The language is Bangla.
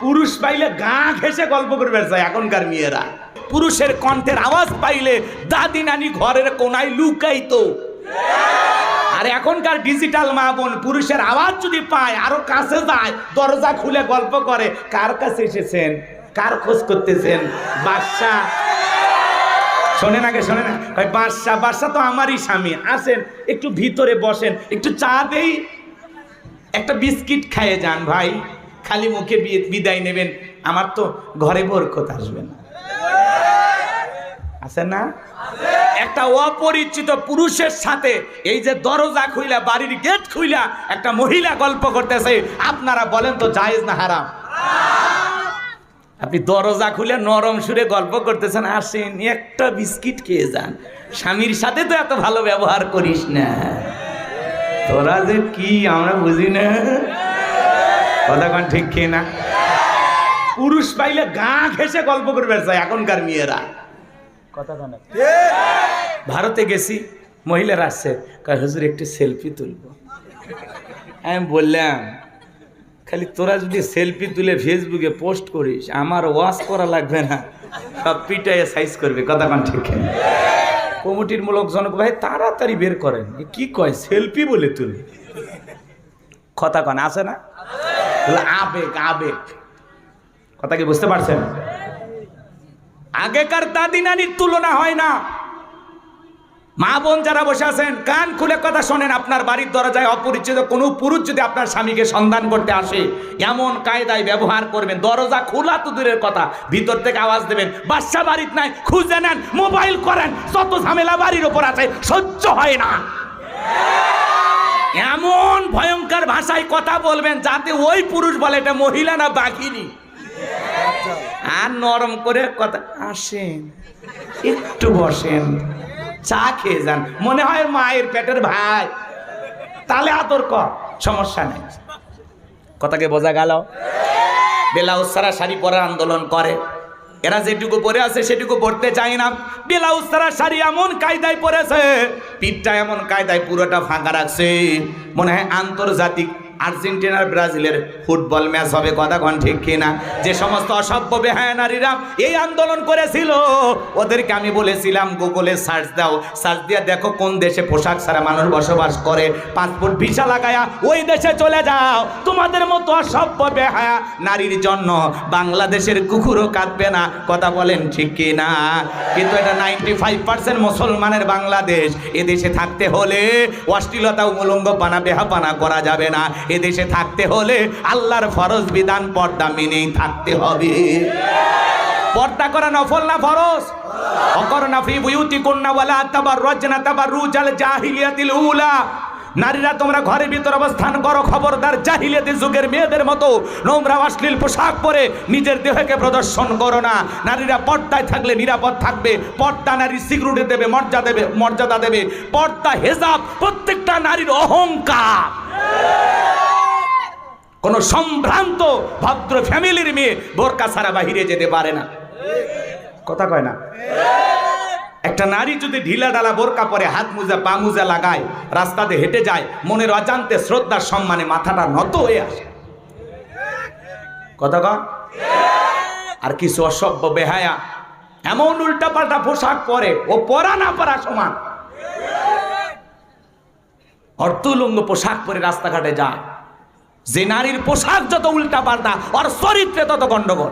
পুরুষ পাইলে গা ঘেঁষে গল্প করবে চায় এখনকার মেয়েরা। পুরুষের কণ্ঠের আওয়াজ পাইলে দাদি নানি ঘরের কোনায় লুকাইতো। আর এখনকার ডিজিটাল মা বোন পুরুষের আওয়াজ যদি পায় আরো কাছে যায়, দরজা খুলে গল্প করে, কার কাছে এসেছেন, কার খোঁজ করতেছেন। বাদশা শোনেন, আগে শোনেন, বাদশা বাদশা তো আমারই স্বামী, আসেন একটু ভিতরে বসেন, একটু চা দেই, একটা বিস্কিট খাইয়ে যান ভাই, খালি মুখে বিদায় নেবেন, আমার তো ঘরে বরকত আসবে না। আছে না? একটা অপরিচিত পুরুষের সাথে এই যে দরজা খুইলা, বাড়ির গেট খুইলা একটা মহিলা গল্প করতেছে, আপনারা বলেন তো জায়েজ না হারাম? আপনি দরজা খুলে নরম সুরে গল্প করতেছেন, আসেন একটা বিস্কিট খেয়ে যান, স্বামীর সাথে তো এত ভালো ব্যবহার করিস না। তোরা যে কি আমরা বুঝি না, কথা কোন ঠিক খেয়ে না? পুরুষ পাইলে গা ঘেঁষে গল্প করবে চায় এখনকার মেয়েরা। কথা কোন? ভারতে গেছি, মহিলারা আসছে, কয় হুজুর একটু সেলফি তুলবো। আমি বললাম খালি তোরা যদি সেলফি তুলে ফেসবুকে পোস্ট করিস, আমার ওয়াশ করা লাগবে না, সব পিটাইয়ে সাইজ করবে। কথা কোন ঠিক? কমিটির লোকজনক ভাই তাড়াতাড়ি বের করেন, কি কয় সেলফি বলে তুলে। কথা কোন আছে না? আবেগ আবেগ, কথা কি বুঝতে পারছেন? আগেকার দাদি নানির তুলনা হয় না। মা বোন যারা বসে আছেন কান খুলে কথা শোনেন, আপনার বাড়ির দরজায় অপরিচিত কোনো পুরুষ যদি আপনার স্বামীকে সন্ধান করতে আসে, এমন কায়দায় ব্যবহার করবেন, দরজা খোলা তো দূরের কথা, ভিতর থেকে আওয়াজ দেবেন, বাদশা বাড়িতে নাই, খুঁজে নেন, মোবাইল করেন, যত ঝামেলা বাড়ির ওপর আছে, সহ্য হয় না। এমন ভয়ঙ্কর ভাষায় কথা বলবেন যাতে ওই পুরুষ বলে এটা মহিলা না বাঘিনী। আর নরম করে কথা, আসেন একটু বসেন, চা খেয়ে যান, মনে হয় মায়ের পেটের ভাই, তাহলে আদর কর, সমস্যা নেই। কথাকে বোঝা গেল? ব্লাউজ ছাড়া শাড়ি পরার আন্দোলন করে, এরা যেটুকু পরে আছে সেটুকু পড়তে চায় না। ব্লাউজ ছাড়া শাড়ি এমন কায়দায় পরেছে, পিঠটা এমন কায়দায় পুরোটা ফাঁকা রাখছে, মনে হয় আন্তর্জাতিক আর্জেন্টিনার ব্রাজিলের ফুটবল ম্যাচ হবে। কথা কোন ঠিক কিনা? যে সমস্ত অসভ্য বেহায়া নারীরা এই আন্দোলন করেছিল, ওদেরকে আমি বলেছিলাম গুগলে সার্চ দাও, সার্চ দিয়ে দেখো কোন দেশে পোশাক ছাড়া মানুষ বসবাস করে, পাসপোর্ট ভিসা লাগায়া ওই দেশে চলে যাও। তোমাদের মতো অসভ্য বেহায়া নারীর জন্য বাংলাদেশের কুকুরও কাঁদবে না। কথা বলেন ঠিক কিনা? কিন্তু এটা 95% মুসলমানের বাংলাদেশ। এদেশে থাকতে হলে অশ্লীলতা উলঙ্গ পানা বেহাপানা করা যাবে না। এদেশে থাকতে হলে আল্লাহর ফরজ বিধান পর্দা মেনেই থাকতে হবে। পর্দা করা নফল না ফরজ? অকরনা ফি বুয়ুতিকুন্না ওয়ালা তাবাররাজনা তাবাররুজাল জাহিলিয়াতিল উলা। নারীরা তোমরা ঘরের ভিতর অবস্থান করো, খবরদার জাহিলিয়াতি যুগের মেয়েদের মতো নোংরা অশ্লীল পোশাক পরে নিজের দেহকে প্রদর্শন করো না। নারীরা পর্দায় থাকলে নিরাপদ থাকবে। পর্দা নারীর সিকিউরিটি দেবে, মর্যাদা দেবে। পর্দা হেজাব প্রত্যেকটা নারীর অহংকার। কোন সম্ভ্রান্ত ভদ্র ফ্যামিলির মেয়ে বোরকা ছাড়া বাহিরে যেতে পারে না। কথা কয় না? একটা নারী যদি ঢিলা ডালা বোরকা পরে, হাত মোজা পা মোজা লাগায়, রাস্তাতে হেঁটে যায়, মনের অজান্তে শ্রদ্ধা সম্মানে মাথাটা নত হয়ে আসে। কথা কয়? আর কিছু অসভ্য বেহায়া এমন উল্টা পাল্টা পোশাক পরে, ও পরা না পরা সমান, অর্ধউলঙ্গ পোশাক পরে রাস্তাঘাটে যায়। যে নারীর পোশাক যত উল্টা পাল্টা, ওর চরিত্রে তত গন্ডগোল।